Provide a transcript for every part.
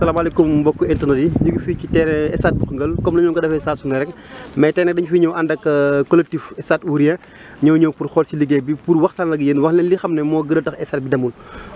salaamaaleykum mbokk internet yi ñu ngi fii ci terrain stade bu Koungheul comme la ñu ko defee saa su ne rek mais tey nag dañu fi ñëw ànd ak collectif stade ourien ñëw pour xool si liggéey bi pour waxtaan ak yéen wax leen li xam ne moo gën a tax stade bi demul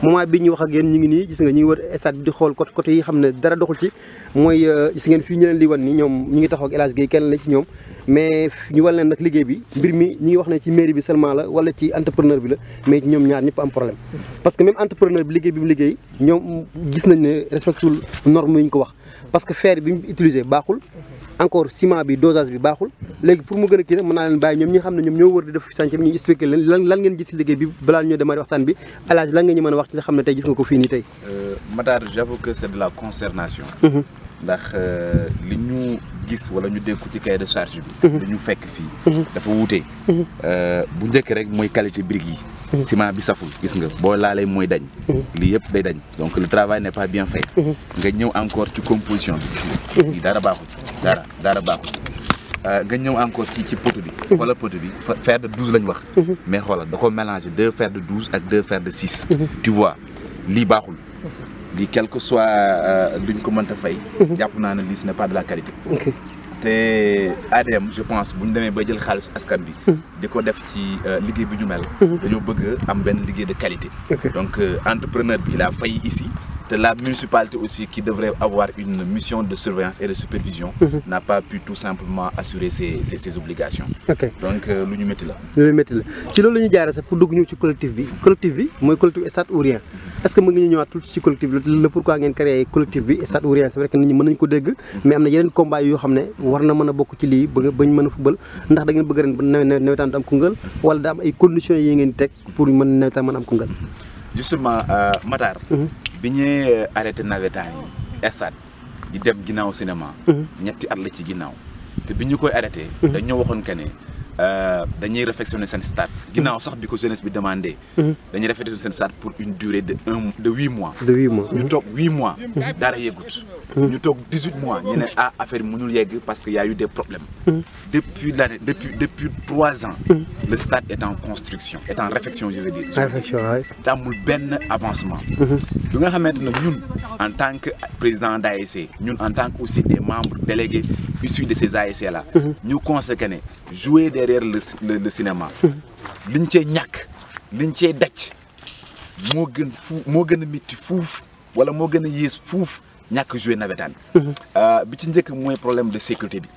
moment bi ñu wax ak yéen ñu ngi nii gis nga ñu ngi wër stade bi di xool côté yi xam ne dara doxul ci mooy gis ngeen fii ñu leen di wan ni ñoom ñu ngi taxaw ak El Hadj Gueye kenn la ci ñoom mais ñu wan leen nag liggéey bi mbir mi ñi ngi wax ne ci mairie bi seulement la wala ci entrepreneur bi la mais ñoom ñaar ñëpp am problème parce que même entrepreneur bi liggéey bi mu liggéey ñoom gis nañ ne respectul norme yi ñu ko wax parce que fer bi mu utilisé baaxul encore ciment bi dosage bi baaxul léegi pour mu gën a kii nag mën naa leen bàyyi ñoom ñi nga xam ne ñoom ñoo wër di def chantier bi ñu expliqué leen lan ngeen gis ci liggéey bi balaa ñoo démarrer waxtaan bi alaaj lan nga ñu mën a wax ci li xam ne tey gis nga ko fii nii tey. Matar, j'avoue que c'est de la consternation. ndax li ñu gis wala ñu dégg ko ci cahier de charge bi. li ñu fekk fii. dafa wuute. bu njëkk rek mooy qualité brique yi. ciment bi saful gis nga boo laalee mooy dañ. lii yëpp day dañ donc le travail n'est pas bien fait. nga ñëw encore ci composition bi. lii dara baaxul dara baaxul. nga ñëw encore ci poteau bi. xoolal poteau bi fer de 12 lañ wax. mais xoolal da ko mélanger 2 fer de 12 ak 2 fer de 6. tu vois lii baaxul. lii quel que soit luñ ko mënta fay. jàpp naa ne lii ce n'est pas de la qualité. te ADM je pense bu ñu demee ba jël xaalis askan bi. di ko def ci liggéey bi ñu mel. dañoo bëgg am benn liggéey de qualité. donc entrepreneur bi il a failli ici. te la municipalité aussi qui devrait avoir une mission de surveillance et de supervision. n'a pas pu tout simplement assurer ses obligations. donc lu ñu métti la. lu métti la ci loolu la ñuy jaaree sax pour dugg ñëw ci collectif bi mooy collectif stade ourien est-ce que mën nga ñu ñëwaat tuuti ci collectif bi le pourquoi ngeen créé collectif bi stade ourien c'est vrai que nit ñi mën nañu ko dégg mais am na yeneen combat yoo xam ne war na mën a bokk ci lii bañ mën a football ndax da ngeen bëgg ren nawetaan du am Koungheul wala da am ay conditions yi ngeen teg pour mën nawetaan mën a am Koungheul. justement Matar. bi ñuy arrêté nawetaan yi stade di dem ginnaaw cinéma. ñetti at la ci ginnaaw te bi ñu koy arrêté. dañoo waxoon que ne dañuy réfectionner seen stade ginnaaw sax bi ko jeunesse bi demandé. dañuy réfectionner seen stade pour une durée de 8 mois. ñu toog 8 mois. dara yeggut. ñu toog 18 mois ñu ne affaire yi mënul yegg parce que y a eu des problèmes. depuis 3 ans. le stade est en construction est en réfection je veux dire. réfection waay. amul benn avancement. bi nga xamante ne ñun en tant que président d'ASC ñun en tant que aussi des membres délégués issus de ces ASC là. ñu constaté ne jouer derrière le cinéma. liñ cee ñàkk liñ cee daj moo gën a métti fuuf wala moo gën a yées fuuf ñàkk jouer nawetaan. bi ci njëkk mooy problème de sécurité bi.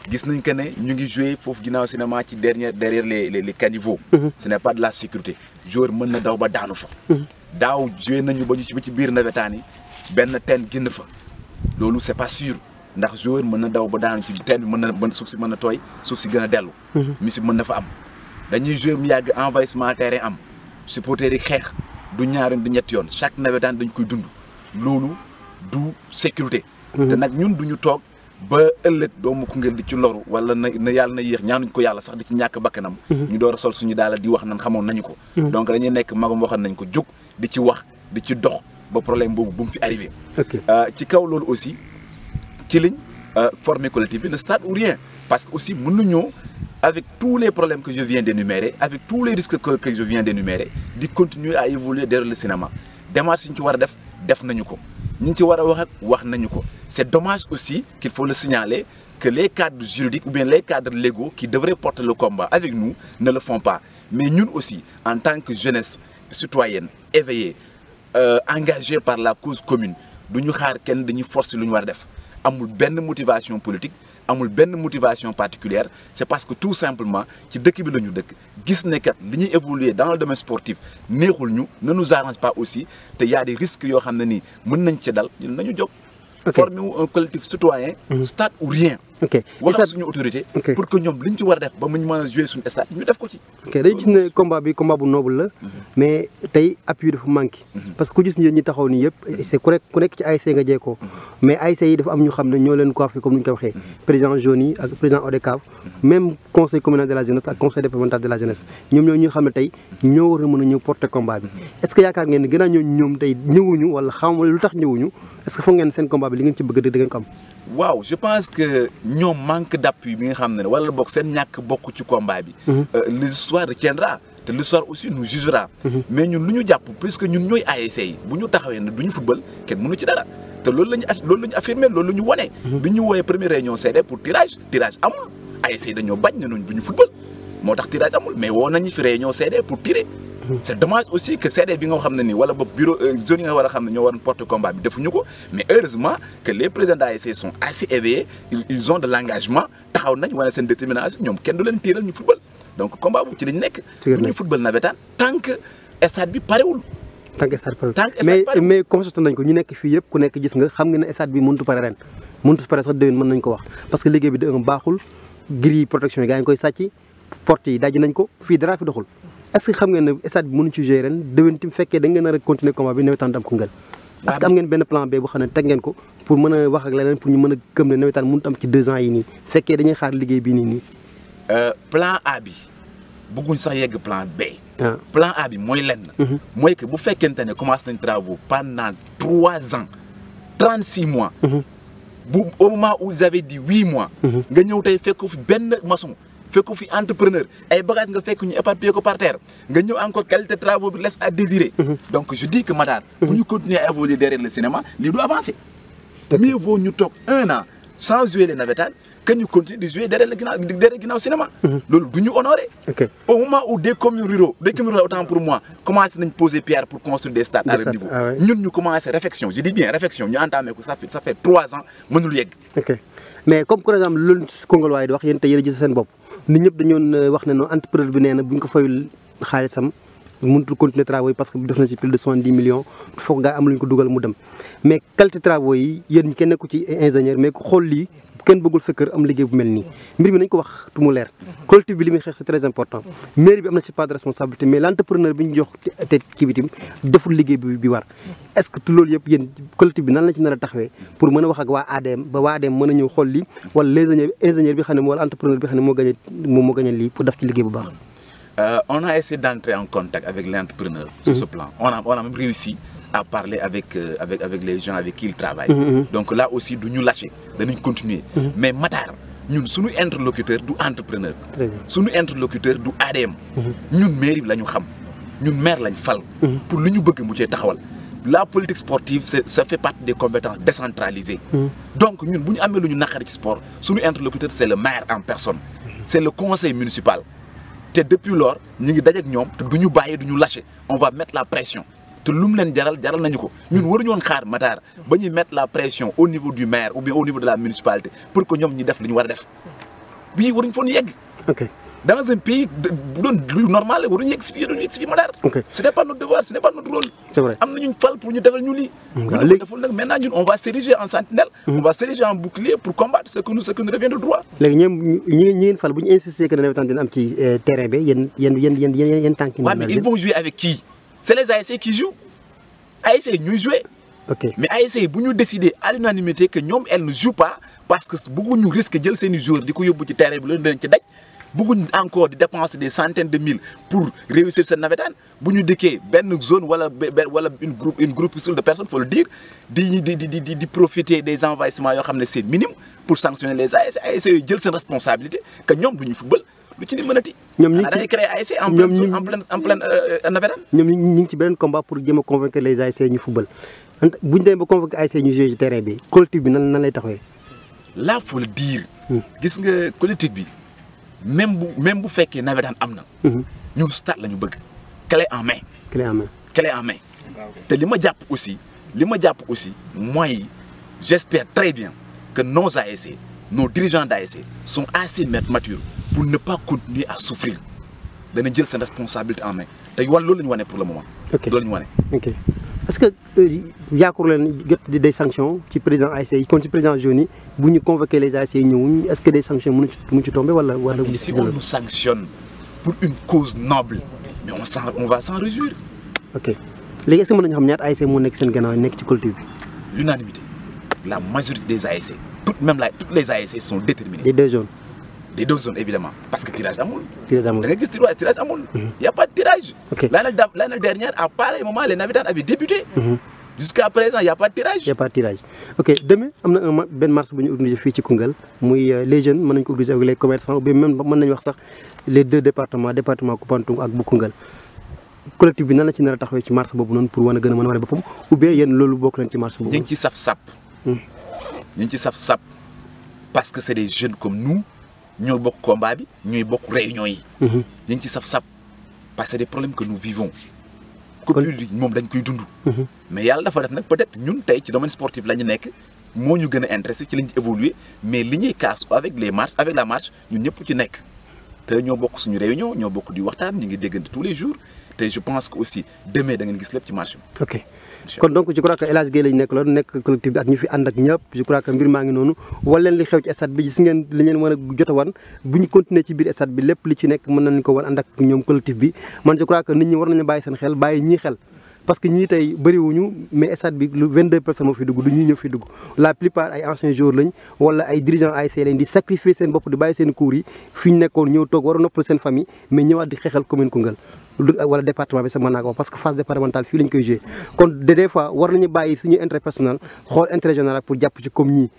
gis nañ que ne ñu ngi jouer foofu ginnaaw cinéma ci derrière les caniveaux. ce n'est pas de la sécurité joueur mën na daw ba daanu fa. daaw jouer nañu ba ci biir nawetaan yi benn teen génn fa loolu c'est pas sûr ndax joueur mën na daw ba daanu ci teen bi mën suuf si mën na tooy suuf si gën a dellu. misi mën na fa am dañuy jouer mu yàgg envahissement terrain am supporters yi xeex du ñaari du ñetti yoon chaque nawetaan dañ koy dund loolu du sécurité. te nag ñun duñu toog. ba ëllëg doomu Koungheul di ci loru wala na yàlla na yéex ñaanuñ ko yàlla sax di ci ñàkk bakkanam. ñu door a sol suñu daal di wax nan xamoon nañu ko. donc dañuy nekk magam waxoon nañ ko jóg di ci wax di ci dox ba problème boobu bu mu fi arrivé. ci kaw loolu aussi ci liñ former collectif bi le stade ourien parce que aussi mën nañoo avec tous les problèmes que je viens d'énumérer avec tous les risques que je viens d'énumérer di continuer à évoluer derrière le cinéma démarche yi ñu ci war a def nañu ko. ñi ci war a wax nañu ko c'est dommage aussi qu'il faut le signaler que les cadres juridiques ou bien les cadres légaux qui devraient porter le combat avec nous ne le font pas mais ñun aussi en tant que jeunesse citoyenne éveillée engagée par la cause commune du ñu xaar kenn dañuy forcer lu ñu war a def amul benn motivation politique amul benn motivation particulière c'est parce que tout simplement ci dëkk bi la ñu dëkk gis ne kat li ñuy évoluer dans le domaine sportif neexul ñu ne nous arrange pas aussi te y a des risques yoo xam ne nii mën nañ ci dal ñun nañu jóg. former wu un collectif citoyen. stade ourien. waxal suñu autorité. pour que ñoom li ñu ci war a def ba mu mën a jouer suñu stade ñu def ko ci. dañu gis ne combat bu noble la. mais tey appui dafa manqué. parce que ku gis ñi taxaw nii yëpp c'est correct ku nekk ci ASC nga jeekoo mais ASC yi dafa am ñu xam ne ñoo leen coiffé comme ni ñu ko waxee. président jaune yi ak président ODCAV même conseil communal de la jeunesse ak conseil départemental de la jeunesse ñoom ñoo ñu xam ne tey ñoo war a mën a ñëw porter combat bi est-ce que yaakaar ngeen ne gën a ñoom tey ñëwuñu wala xam lu tax ñëwuñu est-ce que foog ngeen seen combat bi li ngeen ci bëgg da ngeen ko am. waaw je pense que ñoom manque d'appui bi nga xam ne wala bokk seen ñàkk bokk ci combat bi. l'histoire retiendra te l'histoire aussi nous jugera. mais ñun lu ñu jàpp puisque ñun ñooy ASC yi bu ñu taxawee ne du ñu football kenn mënu ci dara te loolu la ñu affirmé loolu la ñu wane. bi ñu woowee première réunion CD pour tirage amul ASC dañoo bañ ne noonu bu ñu football moo tax tirage amul mais woo nañu fi réunion CD pour tirer. c'est dommage aussi que CD bi nga xam ne nii wala boog bureau zone yi nga war a xam ne ñoo war a porter combat bi defuñu ko mais heureusement que les présidents d'ASC sont assez éveillés ils ont de l'engagement taxaw nañ wane seen détermination ñoom kenn du leen tiiral ñu football donc combat bu ci lañ nekk. ñu football navétane tant que stade bi parewul. tant que stade parewul mais constaté nañ ko ñu nekk fii yëpp ku nekk gis nga xam nga ne stade bi mënut a pare ren mënut a pare sax déwén mën nañ ko wax parce que liggéey bi da nga baaxul grille protection yi gaa ngi koy sàcc porte yi daj nañ ko fii dara fi doxul. est-ce que xam ngeen ne stade bi mënuñ ci jouer ren déwén tim fekkee da ngeen nar a continuer combat bi nawetaan am Koungheul est-ce que am ngeen benn plan B boo xam ne teg ngeen ko pour mën a wax ak leneen pour ñu mën a gëm ne nawetaan mënut am ci 2 ans yi nii fekkee dañuy xaar liggéey bii nii plan A bi bëgguñ sax yegg plan B. plan A bi mooy lenn. mooy que bu fekkente ne commencé nañ travaux pendant 3 ans 36 mois. bu au moment où ils avaient dit 8 mois. nga ñëw tey fekk fi benn maçon. fekk fi entrepreneur ay bagages nga fekk ñu éparpillé ko par terre nga ñëw encore qualité de travaux bi laisse à désirer. donc je dis que Matar. bu ñu continuer à évoluer derrière le cinéma lii du avancer. mieux vaut ñu toog 1 an sans jouer les navétanes que ñu continuer de jouer derrière ginnaaw cinéma. loolu du ñu honorer. au moment où des communes ruraux autant pour moi commencé nañ poser pierre pour construire des stades à leur niveau. ñun ñu commencé réflexion je dis bien réflexion ñu entamé ko ça fait 3 ans mënul yegg. mais comme par exemple loolu Koungheul waaye di wax yéen tey yéen a gis seen bopp. nit ñëpp dañoon wax ne non entrepreneur bi nee na bu ñu ko fayul xaalisam mënutul continuer travaux yi parce que def na ci plus de 70 millions foog gaa am lu ñu ko dugal mu dem mais qualité travaux yi yéen kenn nekku ci ingénieur mais ku xool lii kenn bëggul sa kër am liggéey bu mel nii mbir mi nañ ko wax tu mu leer collectif bi li muy xeex c'est très important mairie bi am na ci part de responsabilité mais l'entrepreneur bi ñu jox te kii bi tim deful liggéey bi war est-ce que loolu yëpp yéen collectif bi nan la ci nar a taxawee pour mën a wax ak waa ADM ba waa ADM mën a ñëw xool lii wala les ingénieur bi xam ne wala entrepreneur bi xam ne moo gagné lii pour def ci liggéey bu baax. On a essayé d'entrer en contact avec l'entrepreneur sur ce plan on a même réussi à parler avec les gens avec qui il travaille. Donc là aussi du ñu lâcher danañ continuer. mais Matar ñun suñu interlocuteur du entrepreneur. suñu interlocuteur du ADM. ñun mairie bi la ñu xam ñun maire lañ fal. pour lu ñu bëgg mu cee taxawal. la politique sportive ça fait partie des compétences décentralisées. donc ñun bu ñu amee lu ñu naqari ci sport suñu interlocuteur c'est le maire en personne. c'est le conseil municipal. te depuis lors ñu ngi daje ak ñoom te du ñu bàyyi du ñu lâcher on va mettre la pression. te lu mu leen jaral nañu ko ñun waruñu woon xaar Matar ba ñuy mettre la pression au niveau du maire ou bien au niveau de la municipalité pour que ñoom ñi def li ñu war a def bii waruñu foon yegg. dans un pays bu doon lu normal la waruñu yegg si fii yegg si fii Matar. ce n'est pas notre devoir ce n'est pas notre rôle. c'est vrai am na ñu fal pour ñu defal ñu lii. ñu ko deful nag maintenant ñun on va s'ériger en sentinelle. on va s'ériger en bouclier pour combattre ce que nous revient de droit. léegi ñoom ñi ngeen fal bu ñu insister que ne nawetaan dina am ci terrain bi yéen tànk. waaw mais ils vont jouer avec qui? C'est les ASC qui jouent. ASC ñuy jouer. mais ASC bu ñu décider à l'unanimité que ñoom elles ne jouent pas parce que bëgguñu risque jël seeni joueurs di ko yóbbu ci terrain bi loolu dinañ ci daj bëgguñ encore di dépenser des centaines de mille pour réussir seen navétane bu ñu dikkee benn zone wala une groupuscule de personnes faut le dire di profiter des envahissements yoo xam ne c'est minime pour sanctionner les ASC yooyu jël seen responsabilité que ñoom du ñu football. lu ci ni mënati. ñoom ñu ngi créé ASC en pleine navétane. ñoom ñu ngi ci beneen combat pour jéem a convaincre les ASC ñu football bu ñu demee ba convaincre ASC ñu jouer ci terrain bi collectif bi nan lay taxawee. là faut le dire. gis nga collectif bi même bu fekkee navétane am na. ñun stade la ñu bëgg. clé en main. te li ma jàpp aussi mooy j'espère très bien que nos ASC nos dirigeants d'ASC sont assez matures pour ne pas continuer à souffrir dana jël seen responsabilité en main te loolu la ñu wane pour le moment. loolu la ñu wane. est-ce que yaakaar leen jot des sanctions ci président ASC yi kon ci président jeunes yi bu ñu convoquer les ASC yi ñëwuñ est-ce que des sanctions mënu ci tomber wala. si on nous sanctionne pour une cause noble mais on va s'en réjouir. léegi est-ce que mën nañu xam ñaata ASC moo nekk seen gannaaw nekk ci collectif bi. l'unanimité la majorité des ASC toutes les ASC sont déterminées. Des deux zones évidemment parce que tirage amul. da nga gis tirage amul. y a pas de tirage. L'année dernière à pareil moment les navétanes avaient débuté. jusqu'à présent y a pas de tirage. demain am na benn marche bu ñu organisé fii ci Koungheul muy les jeunes mën nañu ko organiser avec les commerçants ou bien même mën nañu wax sax les deux département Koupantoum ak bu Koungheul collectif bi nan la ci nar a taxawee ci marche boobu noonu pour wan a gën a mën a wane boppam ou bien yéen loolu bokk leen ci marche boobu. ñu ngi ci saf-sap. ñu ngi ci saf-sap parce que c'est des jeunes comme nous ñooy bokk combat bi ñooy bokk réunion yi. ñu ngi ci saf-sap parce que c'est des problèmes que nous vivons. coupure bi moom dañ koy dund. mais yàlla dafa def nag peut-être ñun tey ci domaine sportif la ñu nekk moo ñu gën a intéressé ci lañ évoluer mais li ñuy kaas avec les marches avec la marche ñun ñëpp ci nekk te ñoo bokk suñu réunion ñoo bokk di waxtaan ñu ngi déggante tous les jours te je pense que aussi demain da ngeen gis lépp ci marche bi. ok kon donc je crois que El Hadj Gueye lañ nekk loolu nekk collectif bi ak ñi fi ànd ak ñëpp je crois que mbir maa ngi noonu wala leen li xew ci stade bi gis ngeen li ngeen mën a jot a wan bu ñu continuer ci biir stade bi lépp li ci nekk mën nañu ko wan ànd ak ñoom collectif bi man je crois que nit ñi war nañu bàyyi seen xel bàyyi ñii xel parce que ñii tey bëriwuñu mais stade bi lu 22 personnes moo fi dugg du ñii ñëw fi dugg la plupart ay anciens joueurs lañ wala ay dirigeants ASC lañ di sacrifier seen bopp di bàyyi seen cours yi fi ñu nekkoon ñëw toog war a noppal seen famille mais ñëwaat di xeexal commune Koungheul wala département bi sax mën naa ko wax parce que phase départementale fii lañ koy joué kon des fois war nañu bàyyi suñu intérêt personnel xool intérêt général pour jàpp ci comme ñii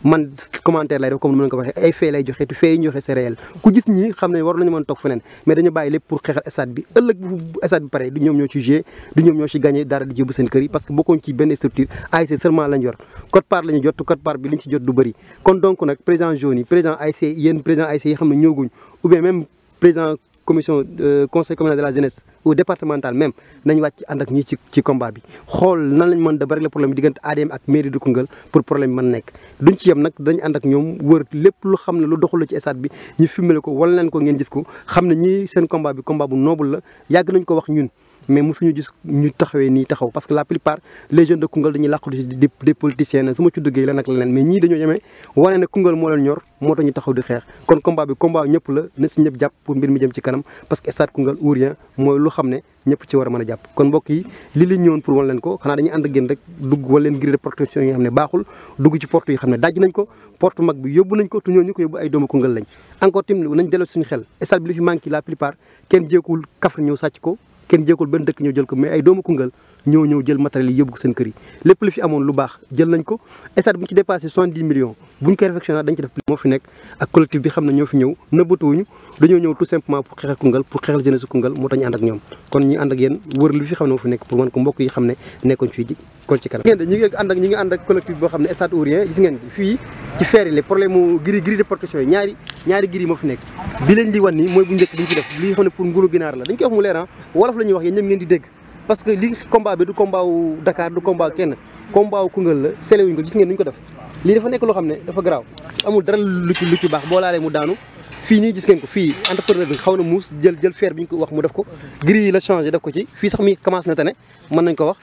man commentaire lay def comme ni ma leen ko waxee ay fee lay joxe te fee yi ñu joxe c'est réel ku gis ñii xam ne war nañu mën toog feneen mais dañu bàyyi lépp pour xeexal stade bi ëllëg bu stade bi pare du ñoom ñoo ci joué du ñoom ñoo ci gagné dara di jëbu seen kër yi parce que bokkoon ci benn structure ASC seulement lañ yor code part la ñu jot code part bi liñ ci jot du bëri kon donc nag président jaune yi président ASC yéen président ASC yi xam ne ñooguñ ou bien même président commission conseil communal de la jeunesse ou départemental même nañ wàcc ànd ak ñii ci combat bi xool nan lañ mën da bari le problème bi diggante ADM ak mairie de Koungheul pour problème mën nekk duñ ci yem nag dañ ànd ak ñoom wër lépp lu xam ne lu doxul la ci stade bi ñu filmé ko wala leen ko ngeen gis ko xam ne ñii seen combat bi combat bu noble la yàgg nañ ko wax ñun mais mosuñu gis ñu taxawee nii taxaw parce que la plupart les jeunes de Koungheul dañuy làqatu ci des politiciens su ma ci duggee la nag leneen mais ñii dañoo yemee wane ne Koungheul moo leen ñor moo tax ñu taxaw di xeex kon combat bi combat ñëpp la na si ñëpp jàpp pour mbir mi jëm ci kanam parce que stade Koungheul ou rien mooy lu xam ne ñëpp ci war a mën a jàpp kon mbokk yi li li ñëwoon pour wan leen ko xanaa dañuy ànd ak yéen rek dugg wala leen grille de protection yi nga xam ne baaxul dugg ci porte yi xam ne daj nañ ko porte mag bi yóbbu nañ ko te ñooñu ko yóbbu ay doomu Koungheul lañ encore tim nañ delloo suñu xel stade bi li fi manqué la plupart kenn jéekul Kaffrine ñëw sàcc ko kenn jéekul benn dëkk ñëw jël ko mais ay doomu Koungheul ñëw jël matériel yi yóbbu ko seen kër yi lépp li fi amoon lu baax jël nañ ko stade bu ñu ci dépassé 70 millions buñ koy réfectionné dañ ci def moo fi nekk ak collectif bi xam ne ñoo fi ñëw nëbbatuwuñu dañoo ñëw tout simplement pour xeexal Koungheul pour xeexal jeunesse Koungheul moo tax ñu ànd ak ñoom kon ñi ànd ak yéen wër li fi xam ne moo fi nekk pour wan ko mbokk yi xam ne nekkoon fii kon ci kanam ñi ngi ànd ak collectif boo xam ne stade ou rien gis ngeen fii ci feer yi les problème mu grille de protection yi ñaari gris moo fi nekk bi leen di wan ni mooy bu njëkk bi ñu fi def li xam ne pour nguuru ginaar la dañ koy wax mu leer wolof la ñuy wax yéen ñëpp ngeen di dégg parce que li combat bi du combat wu Dakar du combat kenn combat wu Koungheul la sele wuñ ko gis ngeen nuñ ko def lii dafa nekk loo xam ne dafa garaaw amul dara lu ci baax boo laalee mu daanu fii nii gis ngeen ko fii entrepreneur bi xaw na muus jël fer bi ñu ko wax mu def ko gris yi la changé def ko ci fii sax mi commencé na tane mën nañ ko wax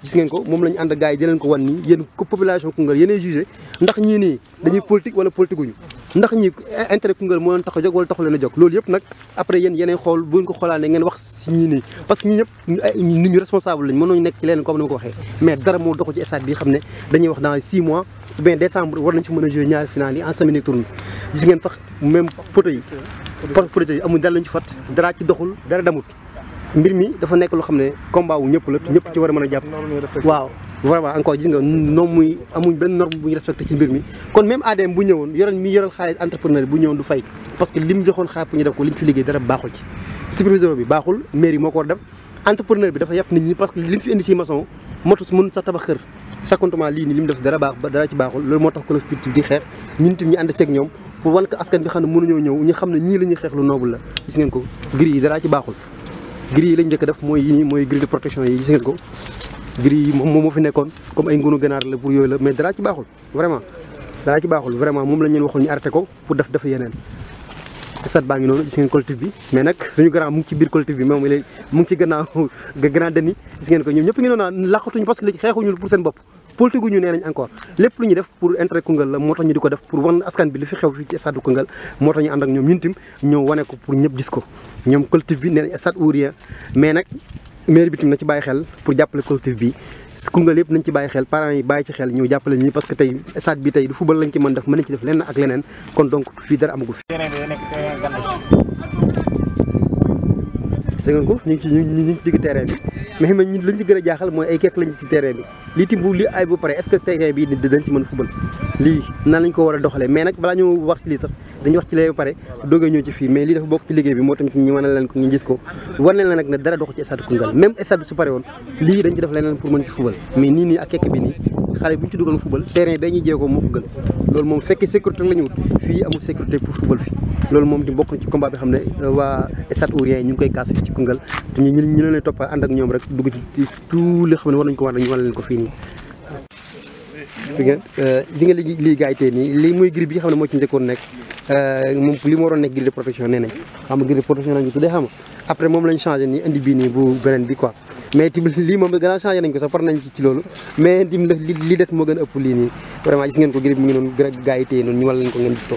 gis ngeen ko moom la ñu ànd ak gars yi di leen ko wan nii yéen population Koungheul yéenay jugé ndax ñii nii dañuy politique wala politique guñu ndax ñi intérêt Koungheul moo leen tax a jóg wala taxu leen a jóg loolu yëpp nag après yéen yeneen xool bu ngeen ko xoolaane ngeen wax si ñii nii parce que ñii ñëpp nit ñu responsable lañ mënooñu nekk ci leen comme ni ma ko waxee mais dara moo doxu ci stade bi xam ne dañuy wax dans 6 mois ou bien décembre war nañ ci mën a jouer ñaari final yi en semaine tourne gis ngeen sax même poteau yi amul dara lañ ci fat dara ci doxul dara damut mbir mi dafa nekk loo xam ne combat wu ñëpp la ñëpp ci war a mën a jàpp waaw vraiment encore gis nga noom muy amuñ benn norme bu ñu respecté ci mbir mi kon même ADM bu ñëwoon yoral xaalis entrepreneur bu ñëwoon du fay parce que li mu joxoon xaalis pour ñu def ko li ñu fi liggéey dara baaxul ci superviseur bi baaxul mairie moo ko war def entrepreneur bi dafa yàpp nit ñi parce que li mu fi indi si maçon motus mën sax tabax kër sakontement lii nii li mu def dara ci baaxul loolu moo tax collectif di xeex ñun tam ñu ànd ceeg ñoom pour wan ko askan bi xam ne mënuñoo ñëw ñu xam ne ñii la ñuy xeex lu noble la gis ngeen ko gris yi dara ci baaxul gris yi lañ njëkk def mooy yi nii mooy grille de protection yi gis ngeen ko gris yi moom moo fi nekkoon comme ay ngunu ganaar la pour yooyu la mais dara ci baaxul vraiment moom lañ leen waxoon ñu arrêté ko pour def yeneen stade baa ngi noonu gis ngeen collectif bi mais nag suñu grand mu ngi ci biir collectif bi moom léegi mu ngi ci gannaaw grand deni gis ngeen ko ñoom ñëpp ngi noonu laqatuñu parce que léegi xeexuñu pour seen bopp politique ñu nee nañ encore lépp lu ñu def pour intérêt Koungheul la moo tax ñu di ko def pour wan askan bi li fi xew fii ci stade Koungheul moo tax ñu ànd ak ñoom ñun tim ñëw wane ko pour ñëpp gis ko ñoom collectif bi nee nañ stade ou rien mais nag maire bi tam na ci bàyyi xel pour jàppale collectif bi Koungheul yëpp nañ ci bàyyi xel parents yi bàyyi ci xel ñëw jàppale ñi parce que tey stade bi tey du football lañ ci mën def mën nañ ci def leneen ak leneen kon donc fii dara amagu fi gis ngeen ko ñu ngi ci digg terrain bi mais xam nga lañ ci gën a jaaxal mooy ay kekk lañ ci terrain bi lii timbu lii ay ba pare est-ce que terrain bi dañ ci mën football lii nan lañ ko war a doxalee mais nag balaa ñu wax ci lii sax dañuy wax ci lee ba pare doog a ñëw ci fii mais lii dafa bokk ci liggéey bi moo tamit ñu mën a leen ko ñu gis ko war nañ la nag ne dara dox ci stade Koungheul même stade bi su pare woon lii dañ ci def leneen pour mën ci football mais nii ak kekk bi nii xale bu ñu ci dugal football terrain bee ñu jéego moo ko gën loolu moom fekkee sécurité la ñu wut fii amul sécurité pour football fii loolu moom di bokk na ci combat bi xam ne waa stade Ourien yi ñu ngi koy kaas fii ci Koungheul te ñu leen toppal ànd ak ñoom rek dugg ci tout li xam ne war nañu ko war ñu wan leen ko fii nii si nga lii gars yi tey nii lii mooy grille bi nga xam ne moo ci njëkkoon nekk moom li mu waroon nekk grille de protection nee nañ xam nga grille de protection lañ ko tuddee xam nga après moom lañ changé nii indi bii nii bu beneen bi quoi mais tamit lii moom gannaaw changé nañ ko sax par nañ ci loolu mais tamit li des moo gën a ëpp lii nii vraiment gis ngeen ko grille bi mu ngi noonu gars yi tey noonu ñu wal leen ko ngeen gis ko